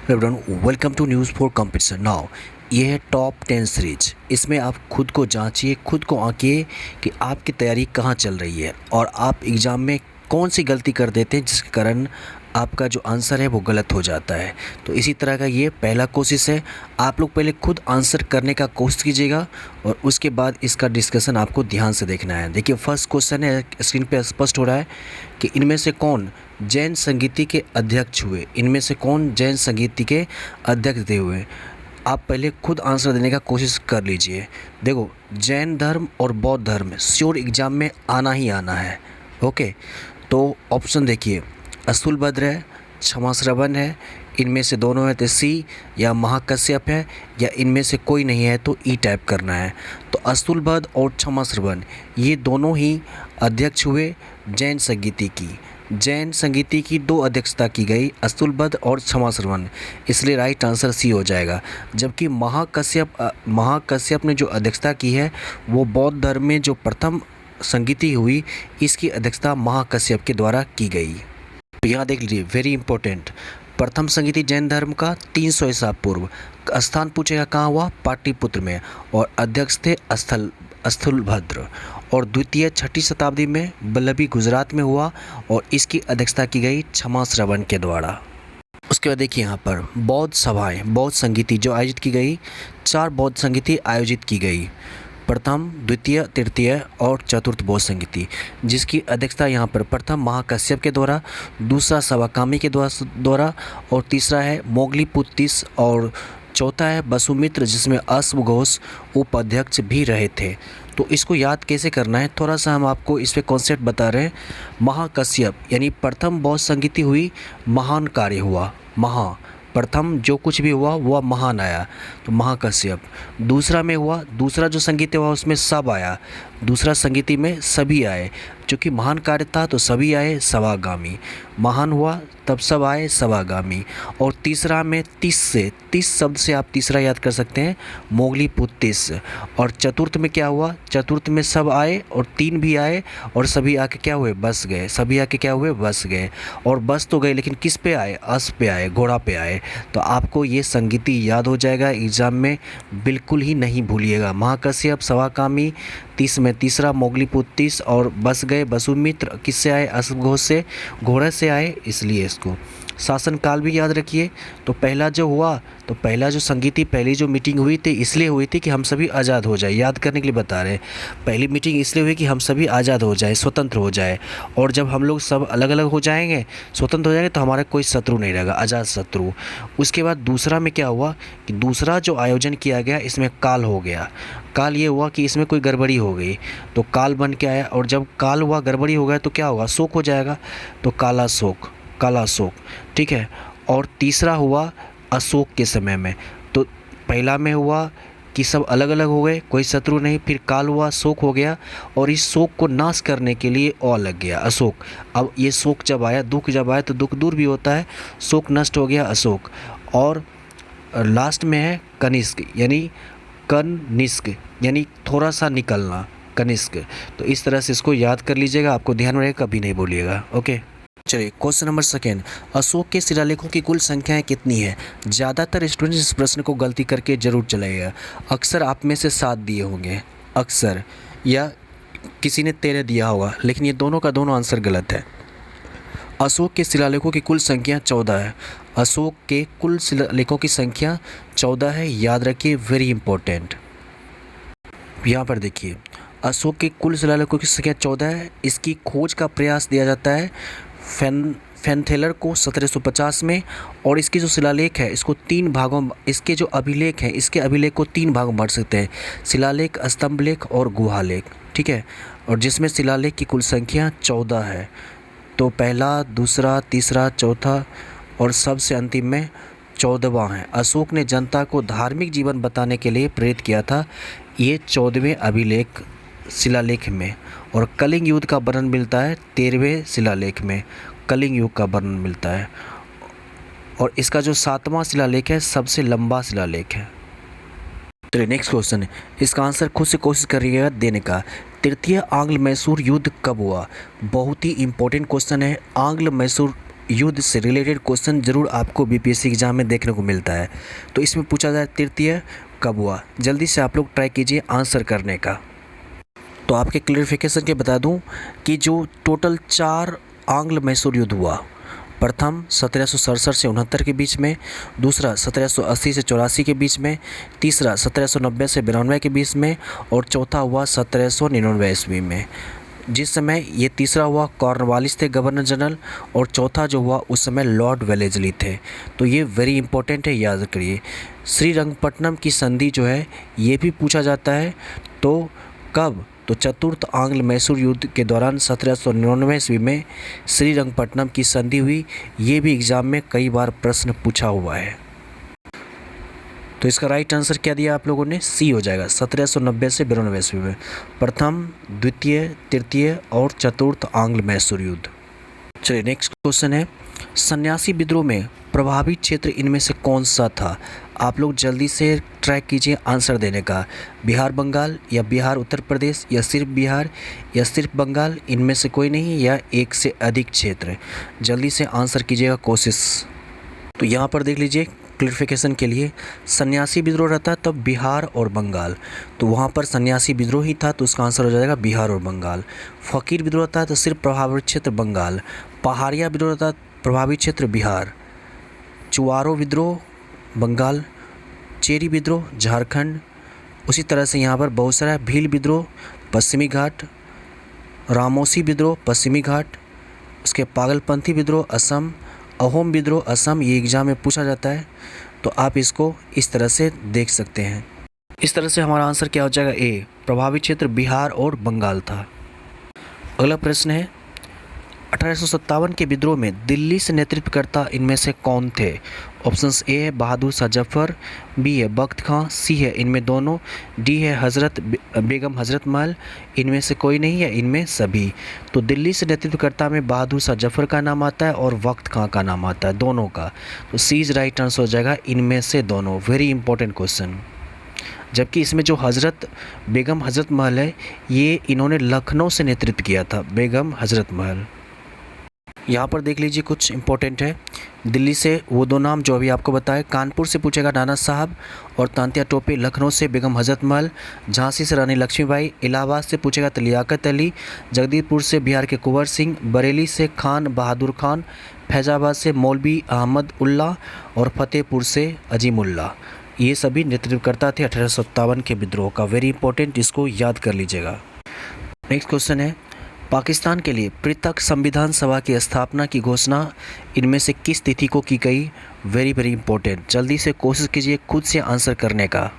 Everyone, welcome to news for competition. Now ये है top 10 series. इसमें आप खुद को जांचिए, खुद को आंकिए कि आपकी तैयारी कहाँ चल रही है और आप एग्ज़ाम में कौन सी गलती कर देते हैं जिसके कारण आपका जो आंसर है वो गलत हो जाता है। तो इसी तरह का ये पहला कोशिश है। आप लोग पहले खुद आंसर करने का कोशिश कीजिएगा और उसके बाद इसका डिस्कशन आपको ध्यान से देखना है। देखिए, फर्स्ट क्वेश्चन है, स्क्रीन पे स्पष्ट हो रहा है कि इनमें से कौन जैन संगीति के अध्यक्ष हुए। इनमें से कौन जैन संगीति के अध्यक्ष थे हुए। आप पहले खुद आंसर देने का कोशिश कर लीजिए। देखो, जैन धर्म और बौद्ध धर्म श्योर एग्ज़ाम में आना ही आना है। ओके, तो ऑप्शन देखिए, अस्तुलभद्र है, क्षमाश्रवण है, इनमें से दोनों है तो सी, या महाकश्यप है, या इनमें से कोई नहीं है तो ई टाइप करना है। तो अस्तुलभद्र और क्षमाश्रवण ये दोनों ही अध्यक्ष हुए जैन संगीति की। जैन संगीति की दो अध्यक्षता की गई, अस्तुलभद्र और क्षमाश्रवण, इसलिए राइट आंसर सी हो जाएगा। जबकि महाकश्यप ने जो अध्यक्षता की है वो बौद्ध धर्म में जो प्रथम संगीति हुई, इसकी अध्यक्षता महाकश्यप के द्वारा की गई। तो यहाँ देख लीजिए, वेरी इंपॉर्टेंट, प्रथम संगीति जैन धर्म का 300 ईसा पूर्व। स्थान पूछेगा कहाँ हुआ, पाटलिपुत्र में, और अध्यक्ष थे अस्तुलभद्र। और द्वितीय 6ठी शताब्दी में वल्लभी गुजरात में हुआ और इसकी अध्यक्षता की गई क्षमाश्रवण के द्वारा। उसके बाद देखिए यहाँ पर बौद्ध सभाएं, बौद्ध संगीति जो आयोजित की गई, 4 बौद्ध संगीति आयोजित की गई, प्रथम, द्वितीय, तृतीय और चतुर्थ बौद्ध संगीति, जिसकी अध्यक्षता यहाँ पर प्रथम महाकश्यप के द्वारा, दूसरा सवाकामी के द्वारा और तीसरा है मोगलीपुत्तिस और चौथा है वसुमित्र, जिसमें अश्वघोष उपाध्यक्ष भी रहे थे। तो इसको याद कैसे करना है, थोड़ा सा हम आपको इस पे कॉन्सेप्ट बता रहे हैं। महाकश्यप यानी प्रथम बौद्ध संगीति हुई, महान कार्य हुआ, प्रथम जो कुछ भी हुआ वह महान आया, तो महाकश्यप। दूसरा में हुआ, दूसरा जो संगीत हुआ उसमें सब आया, दूसरा संगीति में सभी आए, क्योंकि महान कार्य था तो सभी आए, सवागामी। महान हुआ तब सब आए, सवागामी। और तीसरा में 30 शब्द से आप तीसरा याद कर सकते हैं, मोगलीपुत्तिस। और चतुर्थ में क्या हुआ, चतुर्थ में सब आए और 3 भी आए और सभी आके क्या हुए, बस गए, सभी आके क्या हुए, बस गए। और बस तो गए लेकिन किस पे आए, अश्व पे आए, घोड़ा पे आए। तो आपको ये संगीति याद हो जाएगा, एग्ज़ाम में बिल्कुल ही नहीं भूलिएगा। महाकश्यप, सवाकामी, 30 में तीसरा मोगलीपुत्तिस, और बस गए वसुमित्र, किससे आए, अश्वघोष से, घोड़े से आए, इसलिए इसको। शासन काल भी याद रखिए। तो पहला जो हुआ, तो पहला जो संगीति, पहली जो मीटिंग हुई थी इसलिए हुई थी कि हम सभी आज़ाद हो जाए, याद करने के लिए बता रहे हैं। पहली मीटिंग इसलिए हुई कि हम सभी आज़ाद हो जाए, स्वतंत्र हो जाए। और जब हम लोग सब अलग अलग हो जाएंगे, स्वतंत्र हो जाएंगे, तो हमारा कोई शत्रु नहीं रहेगा, आज़ाद शत्रु। उसके बाद दूसरा में क्या हुआ कि दूसरा जो आयोजन किया गया इसमें काल हो गया। काल ये हुआ कि इसमें कोई गड़बड़ी हो गई तो काल बन के आया, और जब काल हुआ, गड़बड़ी हो गया तो क्या होगा, शोक हो जाएगा, तो काला शोक, काला शोक, ठीक है। और तीसरा हुआ अशोक के समय में। तो पहला में हुआ कि सब अलग अलग हो गए, कोई शत्रु नहीं, फिर काल हुआ, शोक हो गया, और इस शोक को नाश करने के लिए और लग गया अशोक। अब ये शोक जब आया, दुख जब आया तो दुख दूर भी होता है, शोक नष्ट हो गया, अशोक। और लास्ट में है कनिष्क, यानी कनिष्क यानी थोड़ा सा निकलना, कनिष्क। तो इस तरह से इसको याद कर लीजिएगा, आपको ध्यान में रहेगा, कभी नहीं भूलिएगा। ओके, चलिए क्वेश्चन नंबर सेकेंड, अशोक के शिलालेखों की कुल संख्याएं कितनी है। ज़्यादातर स्टूडेंट्स इस प्रश्न को गलती करके जरूर चलाइएगा। अक्सर आप में से 7 दिए होंगे, अक्सर, या किसी ने 13 दिया होगा, लेकिन ये दोनों का दोनों आंसर गलत है। अशोक के शिलालेखों की कुल संख्या 14 है। अशोक के कुल शिलालेखों की संख्या 14 है, याद रखिए, वेरी इंपॉर्टेंट। यहाँ पर देखिए, अशोक के कुल शिलालेखों की संख्या 14 है। इसकी खोज का प्रयास दिया जाता है फैनथेलर को 1750 में, और इसके जो शिलालेख है इसको 3 भागों, इसके जो अभिलेख हैं इसके अभिलेख को 3 भागों में बांट सकते हैं, शिलालेख, स्तंभलेख और गुहालेख, ठीक है। और जिसमें शिलालेख की कुल संख्या 14 है। तो पहला, दूसरा, तीसरा, चौथा और सबसे अंतिम में 14वां है। अशोक ने जनता को धार्मिक जीवन बताने के लिए प्रेरित किया था, ये 14वें अभिलेख शिलालेख में। और कलिंग युद्ध का वर्णन मिलता है 13वें शिलालेख में, कलिंग युग का वर्णन मिलता है। और इसका जो 7वां शिलालेख है सबसे लंबा शिलालेख है। चलिए नेक्स्ट क्वेश्चन है, इसका आंसर खुद से कोशिश करिएगा देने का। तृतीय आंग्ल मैसूर युद्ध कब हुआ। बहुत ही इंपॉर्टेंट क्वेश्चन है। आंग्ल मैसूर युद्ध से रिलेटेड क्वेश्चन ज़रूर आपको बीपीएससी एग्ज़ाम में देखने को मिलता है। तो इसमें पूछा जाए तृतीय कब हुआ, जल्दी से आप लोग ट्राई कीजिए आंसर करने का। तो आपके क्लियरिफिकेशन के बता दूं कि जो टोटल 4 आंग्ल मैसूर युद्ध हुआ, प्रथम 1767 से 69 के बीच में, दूसरा 1780 से 84 के बीच में, तीसरा 1790 से 92 के बीच में और चौथा हुआ 1799 ईस्वी में। जिस समय ये तीसरा हुआ कॉर्नवालिस थे गवर्नर जनरल, और चौथा जो हुआ उस समय लॉर्ड वेलेस्ली थे। तो ये वेरी इंपॉर्टेंट है, याद करिए। श्रीरंगपट्टनम की संधि जो है ये भी पूछा जाता है। तो कब? तो चतुर्थ आंग्ल मैसूर युद्ध के दौरान 1799 ईस्वी में श्रीरंगपट्टनम की संधि हुई। ये भी एग्ज़ाम में कई बार प्रश्न पूछा हुआ है। तो इसका राइट आंसर क्या दिया आप लोगों ने? सी हो जाएगा, 1790 से 92 ईस्वी में प्रथम, द्वितीय, तृतीय और चतुर्थ आंग्ल मैसूर युद्ध। चलिए नेक्स्ट क्वेश्चन है, सन्यासी विद्रोह में प्रभावित क्षेत्र इनमें से कौन सा था? आप लोग जल्दी से ट्रैक कीजिए आंसर देने का। बिहार बंगाल, या बिहार उत्तर प्रदेश, या सिर्फ बिहार, या सिर्फ बंगाल, इनमें से कोई नहीं, या एक से अधिक क्षेत्र। जल्दी से आंसर कीजिएगा कोशिश। तो यहाँ पर देख लीजिए क्लियरिफिकेशन के लिए, सन्यासी विद्रोह रहता तब बिहार और बंगाल, तो वहाँ पर सन्यासी विद्रोह ही था, तो उसका आंसर हो जाएगा बिहार और बंगाल। फ़कीर विद्रोह था तो सिर्फ प्रभावित क्षेत्र बंगाल। पहाड़िया विद्रोह था प्रभावित क्षेत्र बिहार। चुआरो विद्रोह बंगाल। चेरी विद्रोह झारखंड। उसी तरह से यहाँ पर बहुत सारा भील विद्रोह पश्चिमी घाट। रामोसी विद्रोह पश्चिमी घाट। उसके पागलपंथी विद्रोह असम। अहोम विद्रोह असम, ये एग्ज़ाम में पूछा जाता है, तो आप इसको इस तरह से देख सकते हैं। इस तरह से हमारा आंसर क्या हो जाएगा? ए, प्रभावित क्षेत्र बिहार और बंगाल था। अगला प्रश्न है, 1857 के विद्रोह में दिल्ली से नेतृत्वकर्ता इनमें से कौन थे? ऑप्शंस ए है बहादुर शाह जफर, बी है बख्त खां, सी है इनमें दोनों, डी है बेगम हजरत महल, इनमें से कोई नहीं है, इनमें सभी। तो दिल्ली से नेतृत्वकर्ता में बहादुर शाह जफर का नाम आता है और बख्त खां का नाम आता है, दोनों का। तो सी इज राइट आंसर हो जाएगा, इनमें से दोनों। Very important question. जबकि इसमें जो बेगम हजरत महल है, ये इन्होंने लखनऊ से नेतृत्व किया था, बेगम हजरत महल। यहाँ पर देख लीजिए कुछ इंपॉर्टेंट है। दिल्ली से वो दो नाम जो अभी आपको बताए, कानपुर से पूछेगा नाना साहब और तांत्या टोपे, लखनऊ से बेगम हजरत महल, झांसी से रानी लक्ष्मीबाई, इलाहाबाद से पूछेगा तो लियाकत अली, जगदीशपुर से बिहार के कुंवर सिंह, बरेली से खान बहादुर खान, फैज़ाबाद से मौलवी अहमद उल्ला और फतेहपुर से अजीमुल्ला। ये सभी नेतृत्वकर्ता थे 1857 के विद्रोह का। वेरी इंपॉर्टेंट, इसको याद कर लीजिएगा। नेक्स्ट क्वेश्चन है, पाकिस्तान के लिए पृथक संविधान सभा की स्थापना की घोषणा इनमें से किस तिथि को की गई? वेरी वेरी इंपॉर्टेंट, जल्दी से कोशिश कीजिए खुद से आंसर करने का।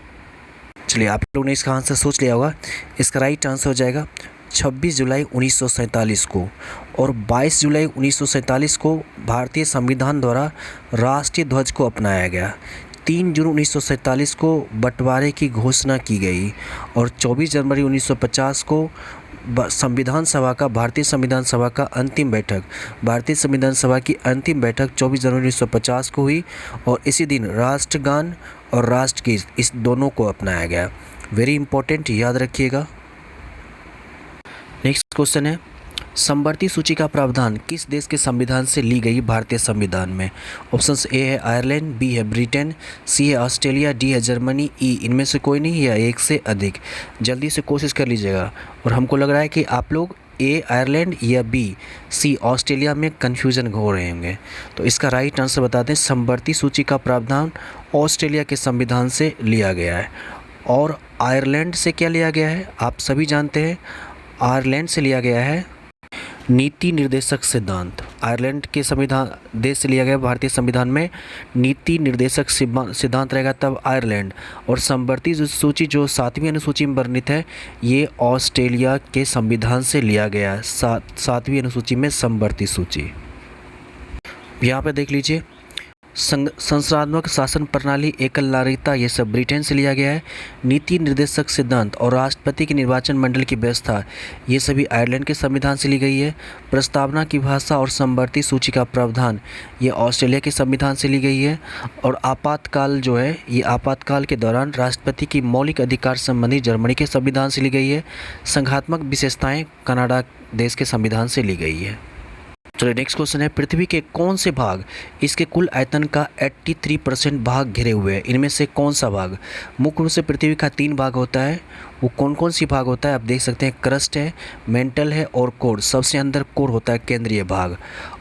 चलिए आप लोगों ने इसका आंसर सोच लिया होगा। इसका राइट आंसर हो जाएगा 26 जुलाई 1947 को, और 22 जुलाई 1947 को भारतीय संविधान द्वारा राष्ट्रीय ध्वज को अपनाया गया। 3 जून 1947 को बंटवारे की घोषणा की गई, और 24 जनवरी 1950 को भारतीय संविधान सभा की अंतिम बैठक 24 जनवरी 1950 को हुई, और इसी दिन राष्ट्रगान और राष्ट्रगीत इस दोनों को अपनाया गया। वेरी इंपॉर्टेंट, याद रखिएगा। नेक्स्ट क्वेश्चन है, समवर्ती सूची का प्रावधान किस देश के संविधान से ली गई भारतीय संविधान में? ऑप्शंस ए है आयरलैंड, बी है ब्रिटेन, सी है ऑस्ट्रेलिया, डी है जर्मनी, ई इनमें से कोई नहीं या एक से अधिक। जल्दी से कोशिश कर लीजिएगा। और हमको लग रहा है कि आप लोग ए आयरलैंड या बी सी ऑस्ट्रेलिया में कन्फ्यूज़न हो रहे होंगे। तो इसका राइट आंसर बता दें, समवर्ती सूची का प्रावधान ऑस्ट्रेलिया के संविधान से लिया गया है। और आयरलैंड से क्या लिया गया है? आप सभी जानते हैं, आयरलैंड से लिया गया है नीति निर्देशक सिद्धांत। आयरलैंड के संविधान देश से लिया गया भारतीय संविधान में नीति निर्देशक सिद्धांत रहेगा तब आयरलैंड। और समवर्ती सूची जो 7वीं अनुसूची में वर्णित है, ये ऑस्ट्रेलिया के संविधान से लिया गया है। 7वीं अनुसूची में समवर्ती सूची। यहाँ पे देख लीजिए, संसदात्मक शासन प्रणाली, एकल नागरिकता, ये सब ब्रिटेन से लिया गया है। नीति निर्देशक सिद्धांत और राष्ट्रपति की निर्वाचन मंडल की व्यवस्था, ये सभी आयरलैंड के संविधान से ली गई है। प्रस्तावना की भाषा और समवर्ती सूची का प्रावधान, ये ऑस्ट्रेलिया के संविधान से ली गई है। और आपातकाल जो है, ये आपातकाल के दौरान राष्ट्रपति की मौलिक अधिकार संबंधी जर्मनी के संविधान से ली गई है। संघात्मक विशेषताएँ कनाडा देश के संविधान से ली गई है। चलिए नेक्स्ट क्वेश्चन है, पृथ्वी के कौन से भाग इसके कुल आयतन का 83% भाग घिरे हुए हैं? इनमें से कौन सा भाग? मुख्य रूप से पृथ्वी का 3 भाग होता है, वो कौन कौन सी भाग होता है आप देख सकते हैं, क्रस्ट है, मेंटल है और कोर। सबसे अंदर कोर होता है, केंद्रीय भाग,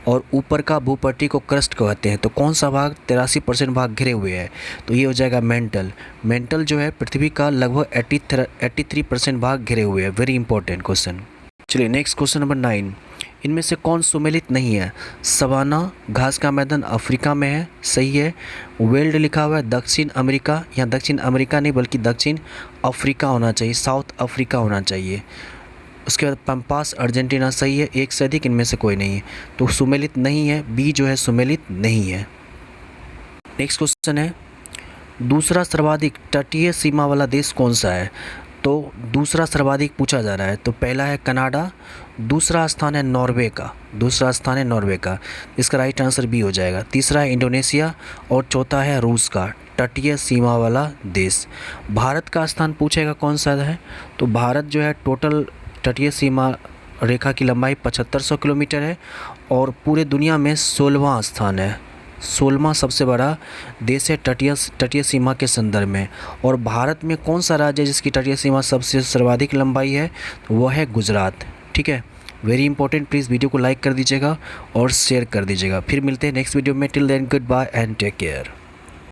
और ऊपर का भूपट्टी को क्रस्ट कहते हैं। तो कौन सा भाग 83% भाग घिरे हुए है? तो ये हो जाएगा मेंटल। मेंटल जो है पृथ्वी का लगभग 83% भाग घिरे हुए है। Very important question. चलिए नेक्स्ट क्वेश्चन नंबर 9, इनमें से कौन सुमेलित नहीं है? सवाना घास का मैदान अफ्रीका में है, सही है। वेल्ड लिखा हुआ है दक्षिण अमेरिका, या दक्षिण अमेरिका नहीं बल्कि दक्षिण अफ्रीका होना चाहिए, साउथ अफ्रीका होना चाहिए। उसके बाद पंपास अर्जेंटीना, सही है। एक से अधिक इनमें से कोई नहीं है, तो सुमेलित नहीं है, बी जो है सुमेलित नहीं है। नेक्स्ट क्वेश्चन है, दूसरा सर्वाधिक तटीय सीमा वाला देश कौन सा है? तो दूसरा सर्वाधिक पूछा जा रहा है, तो पहला है कनाडा, दूसरा स्थान है नॉर्वे का, दूसरा स्थान है नॉर्वे का, इसका राइट आंसर बी हो जाएगा। तीसरा है इंडोनेशिया और चौथा है रूस का तटीय सीमा वाला देश। भारत का स्थान पूछेगा कौन सा है, तो भारत जो है टोटल तटीय सीमा रेखा की लंबाई 7500 किलोमीटर है और पूरे दुनिया में 16वां स्थान है, 16वां सबसे बड़ा देश है तटीय सीमा के संदर्भ में। और भारत में कौन सा राज्य है जिसकी तटीय सीमा सबसे सर्वाधिक लंबाई है? तो वह है गुजरात। ठीक है, वेरी इंपॉर्टेंट। प्लीज़ वीडियो को लाइक कर दीजिएगा और शेयर कर दीजिएगा। फिर मिलते हैं नेक्स्ट वीडियो में। Till then good bye and take care.